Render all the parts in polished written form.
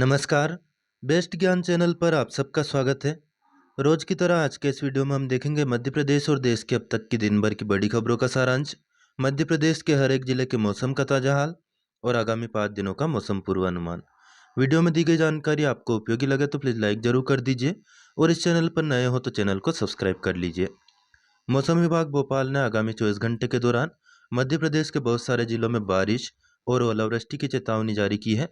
नमस्कार। बेस्ट ज्ञान चैनल पर आप सबका स्वागत है। रोज की तरह आज के इस वीडियो में हम देखेंगे मध्य प्रदेश और देश के अब तक की दिन भर की बड़ी खबरों का सारांश, मध्य प्रदेश के हर एक जिले के मौसम का ताजा हाल और आगामी 5 दिनों का मौसम पूर्वानुमान। वीडियो में दी गई जानकारी आपको उपयोगी लगे तो प्लीज़ लाइक जरूर कर दीजिए और इस चैनल पर नए हो तो चैनल को सब्सक्राइब कर लीजिए। मौसम विभाग भोपाल ने आगामी 24 घंटे के दौरान मध्य प्रदेश के बहुत सारे जिलों में बारिश और ओलावृष्टि की चेतावनी जारी की है।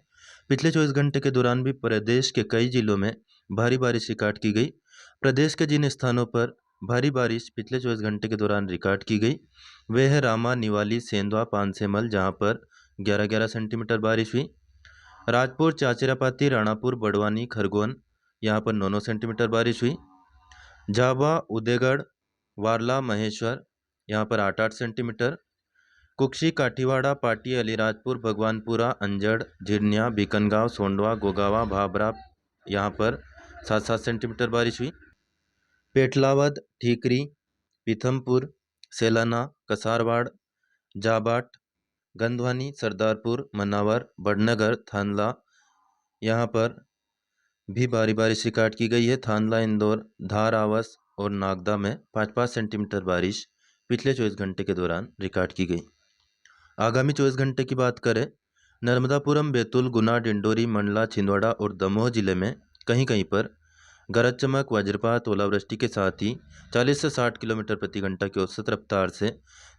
पिछले 24 घंटे के दौरान भी प्रदेश के कई जिलों में भारी बारिश रिकॉर्ड की गई। प्रदेश के जिन स्थानों पर भारी बारिश पिछले 24 घंटे के दौरान रिकॉर्ड की गई वे है रामा, निवाली, सेंधवा, पानसेमल, जहां पर 11-11 सेंटीमीटर बारिश हुई। राजपुर, चाचेरापाती, राणापुर, बड़वानी, खरगोन, यहाँ पर 9-9 सेंटीमीटर बारिश हुई। झाबा, उदयगढ़, वारला, महेश्वर, यहाँ पर 8-8 सेंटीमीटर। कुक्षी, काठीवाड़ा, पाटी, अलीराजपुर, भगवानपुरा, अंजड़, झिरनिया, बीकनगांव, सोंडवा, गोगावा, भाबरा, यहाँ पर 7-7 सेंटीमीटर बारिश हुई। पेटलावद, ठीकरी, पीथमपुर, सेलाना, कसारवाड़, जाबाट, गंधवानी, सरदारपुर, मनावर, बड़नगर, थानला, यहाँ पर भी भारी बारिश रिकॉर्ड की गई है। थानला, इंदौर, धार, आवस और नागदा में 5-5 सेंटीमीटर बारिश पिछले 24 घंटे के दौरान रिकॉर्ड की गई। आगामी 24 घंटे की बात करें, नर्मदापुरम, बैतूल, गुना, डिंडोरी, मंडला, छिंदवाड़ा और दमोह जिले में कहीं कहीं पर गरज चमक, वज्रपात, ओलावृष्टि के साथ ही 40 से 60 किलोमीटर प्रति घंटा की औसत रफ्तार से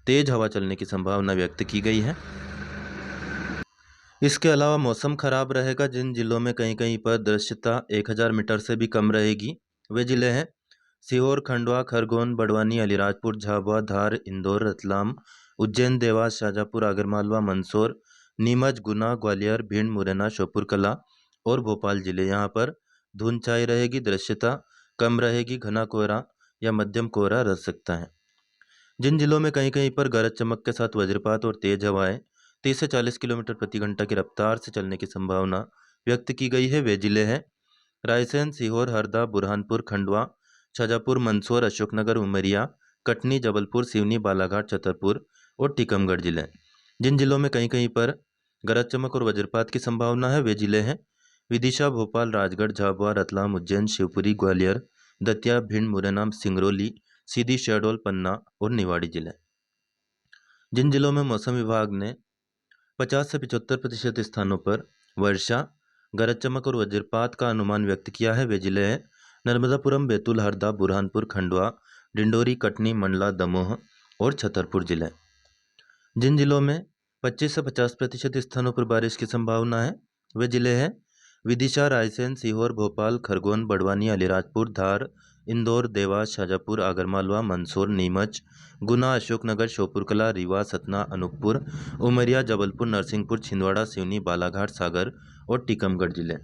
तेज हवा चलने की संभावना व्यक्त की गई है। इसके अलावा मौसम खराब रहेगा। जिन जिलों में कहीं कहीं पर दृश्यता 1000 मीटर से भी कम रहेगी वे जिले हैं सीहोर, खंडवा, खरगोन, बड़वानी, अलीराजपुर, झाबुआ, धार, इंदौर, रतलाम, उज्जैन, देवास, शाजापुर, आगरमालवा, मंदसौर, नीमच, गुना, ग्वालियर, भिंड, मुरैना, श्योपुर कला और भोपाल जिले। यहाँ पर धुंध छाई रहेगी, दृश्यता कम रहेगी, घना कोहरा या मध्यम कोहरा रह सकता है। जिन जिलों में कहीं कहीं पर गरज चमक के साथ वज्रपात और तेज हवाएं 30 से 40 किलोमीटर प्रति घंटा की रफ्तार से चलने की संभावना व्यक्त की गई है वे जिले हैं रायसेन, सीहोर, हरदा, बुरहानपुर, खंडवा, शाजापुर, मंदसौर, अशोकनगर, उमरिया, कटनी, जबलपुर, सिवनी, बालाघाट, छतरपुर और टीकमगढ़ जिले। जिन जिलों में कहीं कहीं पर गरज चमक और वज्रपात की संभावना है वे जिले हैं विदिशा, भोपाल, राजगढ़, झाबुआ, रतलाम, उज्जैन, शिवपुरी, ग्वालियर, दतिया, भिंड, मुरैना, सिंगरौली, सीधी, शहडोल, पन्ना और निवाड़ी जिले। जिन जिलों में मौसम विभाग ने 50 से 75% स्थानों पर वर्षा, गरज चमक और वज्रपात का अनुमान व्यक्त किया है वे जिले हैं नर्मदापुरम, बैतूल, हरदा, बुरहानपुर, खंडवा, डिंडोरी, कटनी, मंडला, दमोह और छतरपुर जिले। जिन जिलों में 25 से 50% स्थानों पर बारिश की संभावना है वे जिले हैं विदिशा, रायसेन, सीहोर, भोपाल, खरगोन, बड़वानी, अलीराजपुर, धार, इंदौर, देवास, शाजापुर, आगरमालवा, मंदसौर, नीमच, गुना, अशोकनगर, श्योपुरकला, रीवा, सतना, अनूपपुर, उमरिया, जबलपुर, नरसिंहपुर, छिंदवाड़ा, सिवनी, बालाघाट, सागर और टीकमगढ़ जिले।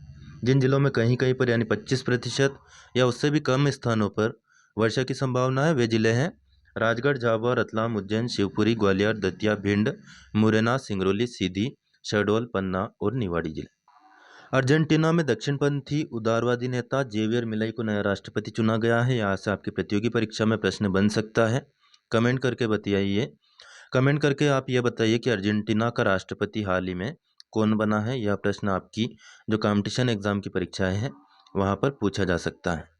जिन जिलों में कहीं कहीं पर यानी 25% या उससे भी कम स्थानों पर वर्षा की संभावना है वे जिले हैं राजगढ़, झाबुआ, रतलाम, उज्जैन, शिवपुरी, ग्वालियर, दतिया, भिंड, मुरैना, सिंगरौली, सीधी, शहडोल, पन्ना और निवाड़ी जिले। अर्जेंटीना में दक्षिणपंथी उदारवादी नेता जेवियर मिलाई को नया राष्ट्रपति चुना गया है। यहाँ से आपकी प्रतियोगी परीक्षा में प्रश्न बन सकता है। कमेंट करके बताइए। कमेंट करके आप ये बताइए कि अर्जेंटीना का राष्ट्रपति हाल ही में कौन बना है। यह प्रश्न आपकी जो कंपटीशन एग्जाम की परीक्षाएं हैं वहाँ पर पूछा जा सकता है।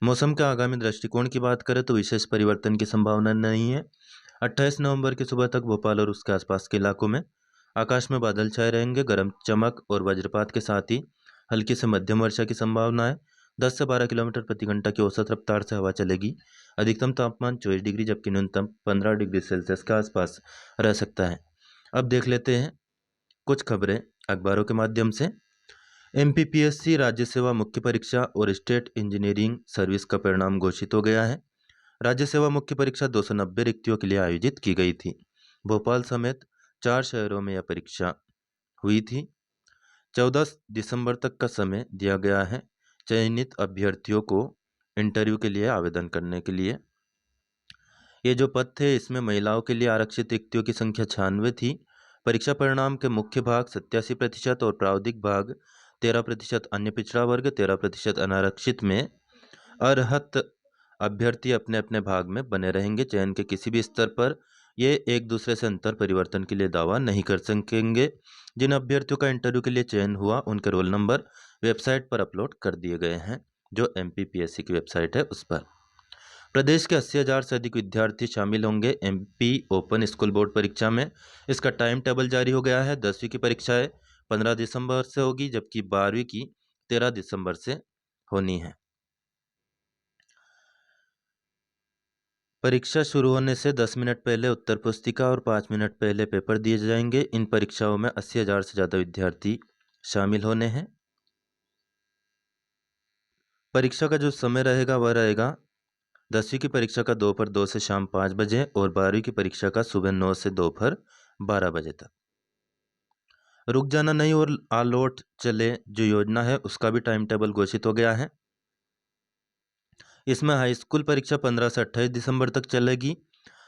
मौसम के आगामी दृष्टिकोण की बात करें तो विशेष परिवर्तन की संभावना नहीं है। 28 नवंबर की सुबह तक भोपाल और उसके आसपास के इलाकों में आकाश में बादल छाए रहेंगे। गर्म चमक और वज्रपात के साथ ही हल्की से मध्यम वर्षा की संभावना है। 10 से 12 किलोमीटर प्रति घंटा की औसत रफ्तार से हवा चलेगी। अधिकतम तापमान 24 डिग्री जबकि न्यूनतम 15 डिग्री सेल्सियस के आसपास रह सकता है। अब देख लेते हैं कुछ खबरें अखबारों के माध्यम से। एमपीपीएससी राज्य सेवा मुख्य परीक्षा और स्टेट इंजीनियरिंग सर्विस का परिणाम घोषित हो गया है। राज्य सेवा मुख्य परीक्षा 290 रिक्तियों के लिए आयोजित की गई थी। भोपाल समेत 4 शहरों में यह परीक्षा हुई थी। 14 दिसंबर तक का समय दिया गया है चयनित अभ्यर्थियों को इंटरव्यू के लिए आवेदन करने के लिए। ये जो पद थे इसमें महिलाओं के लिए आरक्षित रिक्तियों की संख्या 96 थी। परीक्षा परिणाम के मुख्य भाग 87% और प्रावधिक भाग 13%, अन्य पिछड़ा वर्ग 13% अनारक्षित में अर्हत अभ्यर्थी अपने अपने भाग में बने रहेंगे। चयन के किसी भी स्तर पर ये एक दूसरे से अंतर परिवर्तन के लिए दावा नहीं कर सकेंगे। जिन अभ्यर्थियों का इंटरव्यू के लिए चयन हुआ उनके रोल नंबर वेबसाइट पर अपलोड कर दिए गए हैं, जो MPPSC की वेबसाइट है उस पर। प्रदेश के 80,000 से अधिक विद्यार्थी शामिल होंगे MP ओपन स्कूल बोर्ड परीक्षा में। इसका टाइम टेबल जारी हो गया है। 10वीं की परीक्षाएं 15 दिसंबर से होगी, जबकि 12वीं की 13 दिसंबर से होनी है। परीक्षा शुरू होने से 10 मिनट पहले उत्तर पुस्तिका और 5 मिनट पहले पेपर दिए जाएंगे। इन परीक्षाओं में 80,000 से ज़्यादा विद्यार्थी शामिल होने हैं। परीक्षा का जो समय रहेगा वह रहेगा 10वीं की परीक्षा का दोपहर 2 से शाम 5 बजे और 12वीं की परीक्षा का सुबह 9 से दोपहर 12 बजे तक। रुक जाना नहीं और आलोट चले जो योजना है उसका भी टाइम टेबल घोषित हो गया है। इसमें हाई स्कूल परीक्षा 15 से 28 दिसंबर तक चलेगी।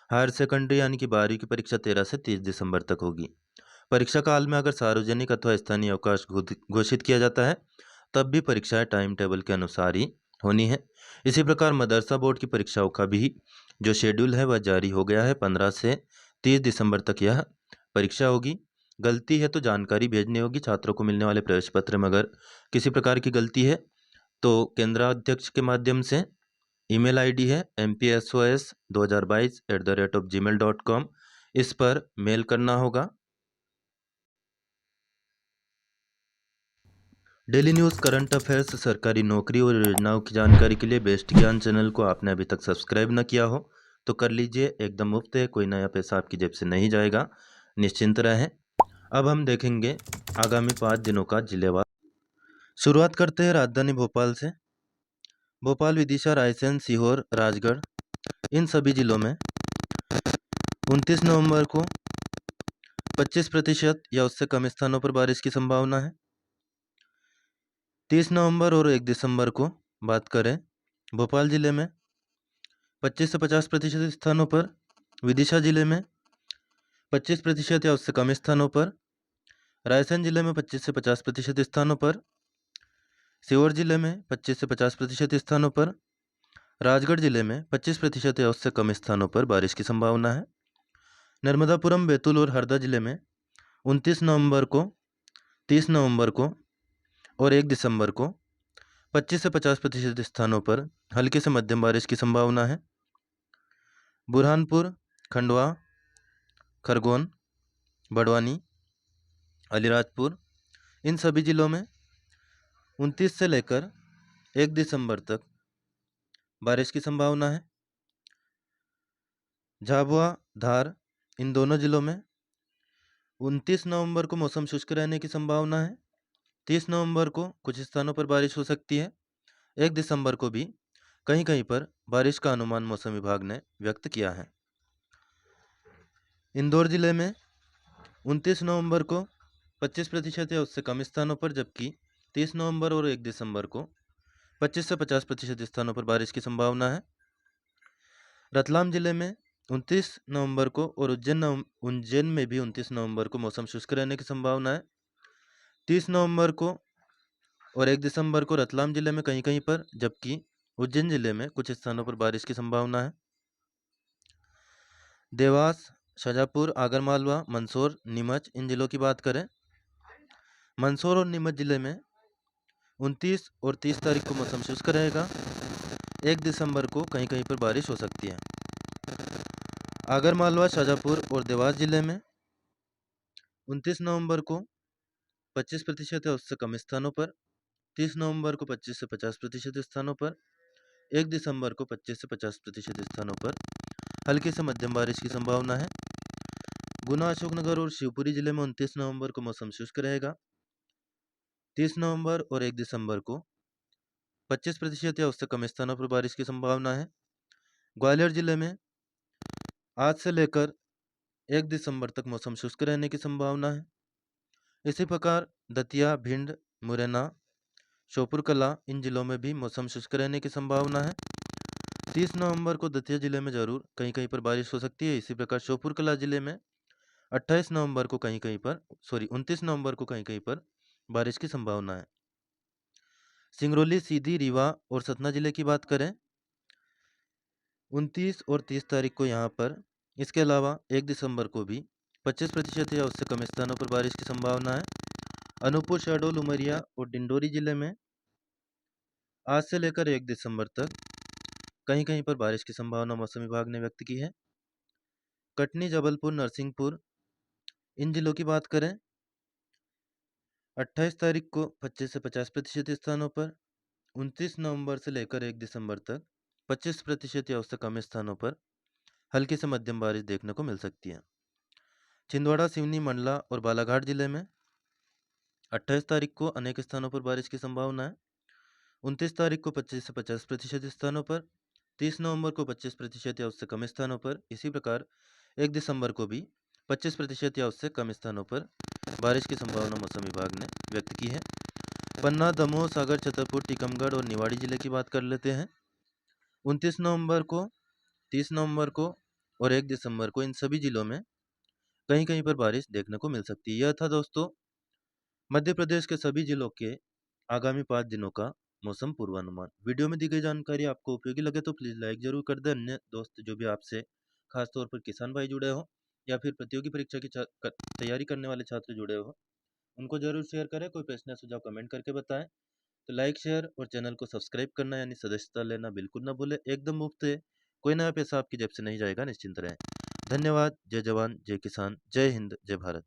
हायर सेकेंडरी यानी कि 12वीं की परीक्षा 13 से 30 दिसंबर तक होगी। परीक्षा काल में अगर सार्वजनिक अथवा स्थानीय अवकाश घोषित किया जाता है तब भी परीक्षाएं टाइम टेबल के अनुसार ही होनी है। इसी प्रकार मदरसा बोर्ड की परीक्षाओं का भी जो शेड्यूल है वह जारी हो गया है। 15 से 30 दिसंबर तक यह परीक्षा होगी। गलती है तो जानकारी भेजनी होगी। छात्रों को मिलने वाले प्रवेश पत्र में अगर किसी प्रकार की गलती है तो केंद्राध्यक्ष के माध्यम से ईमेल आईडी है mpsos2022@gmail.com, इस पर मेल करना होगा। डेली न्यूज़, करंट अफेयर्स, सरकारी नौकरी और योजनाओं की जानकारी के लिए बेस्ट ज्ञान चैनल को आपने अभी तक सब्सक्राइब न किया हो तो कर लीजिए। एकदम मुफ्त है, कोई नया पैसा आपकी जेब से नहीं जाएगा, निश्चिंत रहें। अब हम देखेंगे आगामी 5 दिनों का जिलेवार। शुरुआत करते हैं राजधानी भोपाल से। भोपाल, विदिशा, रायसेन, सीहोर, राजगढ़ इन सभी जिलों में 29 नवंबर को 25% या उससे कम स्थानों पर बारिश की संभावना है। 30 नवंबर और 1 दिसंबर को बात करें, भोपाल जिले में 25 से 50% स्थानों पर, विदिशा जिले में 25% या उससे कम स्थानों पर, रायसेन जिले में 25 से 50% स्थानों पर, सीहोर जिले में 25 से 50% स्थानों पर, राजगढ़ जिले में 25% या उससे कम स्थानों पर बारिश की संभावना है। नर्मदापुरम, बैतूल और हरदा जिले में 29 नवंबर को, 30 नवंबर को और 1 दिसंबर को 25 से 50% स्थानों पर हल्की से मध्यम बारिश की संभावना है। बुरहानपुर, खंडवा, खरगोन, बड़वानी, अलीराजपुर इन सभी जिलों में 29 से लेकर 1 दिसंबर तक बारिश की संभावना है। झाबुआ, धार इन दोनों जिलों में 29 नवंबर को मौसम शुष्क रहने की संभावना है। 30 नवंबर को कुछ स्थानों पर बारिश हो सकती है। 1 दिसंबर को भी कहीं कहीं पर बारिश का अनुमान मौसम विभाग ने व्यक्त किया है। इंदौर जिले में 29 नवंबर को 25% या उससे कम स्थानों पर, जबकि 30 नवंबर और 1 दिसंबर को 25 से 50% स्थानों पर बारिश की संभावना है। रतलाम जिले में 29 नवंबर को और उज्जैन में भी 29 नवंबर को मौसम शुष्क रहने की संभावना है। 30 नवंबर को और 1 दिसंबर को रतलाम जिले में कहीं कहीं पर, जबकि उज्जैन जिले में कुछ स्थानों पर बारिश की संभावना है। देवास, शाजापुर, आगरमालवा, मंदसौर, नीमच इन जिलों की बात करें, मंदसौर और नीमच जिले में 29 और 30 तारीख को मौसम शुष्क रहेगा। 1 दिसंबर को कहीं कहीं पर बारिश हो सकती है। आगरमालवा, शाजापुर और देवास जिले में 29 नवंबर को 25% या उससे कम स्थानों पर, 30 नवंबर को 25 से 50% स्थानों पर, 1 दिसंबर को 25 से 50% स्थानों पर हल्की से मध्यम बारिश की संभावना है। गुना, अशोकनगर और शिवपुरी जिले में 29 नवंबर को मौसम शुष्क रहेगा। 30 नवंबर और 1 दिसंबर को 25% या उससे कम स्थानों पर बारिश की संभावना है। ग्वालियर जिले में आज से लेकर 1 दिसंबर तक मौसम शुष्क रहने की संभावना है। इसी प्रकार दतिया, भिंड, मुरैना, श्योपुर कला इन जिलों में भी मौसम शुष्क रहने की संभावना है। 30 नवंबर को दतिया जिले में जरूर कहीं कहीं पर बारिश हो सकती है। इसी प्रकार श्योपुर कला जिले में 28 नवंबर को कहीं कहीं पर 29 नवंबर को कहीं कहीं पर बारिश की संभावना है। सिंगरौली, सीधी, रीवा और सतना जिले की बात करें, 29 और 30 तारीख को यहाँ पर इसके अलावा 1 दिसंबर को भी 25% या उससे कम स्थानों पर बारिश की संभावना है। अनूपपुर, शहडोल, उमरिया और डिंडोरी जिले में आज से लेकर 1 दिसंबर तक कहीं-कहीं पर बारिश की संभावना मौसम विभाग ने व्यक्त की है। कटनी, जबलपुर, नरसिंहपुर इन जिलों की बात करें, 28 तारीख को 25 से 50% स्थानों पर, 29 नवंबर से लेकर 1 दिसंबर तक 25% या उससे कम स्थानों पर हल्की से मध्यम बारिश देखने को मिल सकती है। छिंदवाड़ा, सिवनी, मंडला और बालाघाट जिले में 28 तारीख को अनेक स्थानों पर बारिश की संभावना है। 29 तारीख को 25 से 50% स्थानों पर, 30 नवंबर को 25% या उससे कम स्थानों पर, इसी प्रकार 1 दिसंबर को भी 25% या उससे कम स्थानों पर बारिश की संभावना मौसम विभाग ने व्यक्त की है। पन्ना, दमोह, सागर, छतरपुर, टीकमगढ़ और निवाड़ी जिले की बात कर लेते हैं। 29 नवंबर को, 30 नवंबर को और 1 दिसंबर को इन सभी जिलों में कहीं-कहीं पर बारिश देखने को मिल सकती है। यह था दोस्तों मध्य प्रदेश के सभी जिलों के आगामी 5 दिनों का मौसम पूर्वानुमान। वीडियो में दी गई जानकारी आपको उपयोगी लगे तो प्लीज़ लाइक ज़रूर कर दें। अन्य दोस्त जो भी आपसे खास तौर पर किसान भाई जुड़े हों या फिर प्रतियोगी परीक्षा की तैयारी करने वाले छात्र जुड़े हों, उनको ज़रूर शेयर करें। कोई प्रश्न या सुझाव कमेंट करके बताएं। तो लाइक, शेयर और चैनल को सब्सक्राइब करना यानी सदस्यता लेना बिल्कुल ना भूलें। एकदम मुफ्त है, कोई नया पैसा आपकी जेब से नहीं जाएगा, निश्चिंत रहें। धन्यवाद। जय जवान, जय किसान, जय हिंद, जय भारत।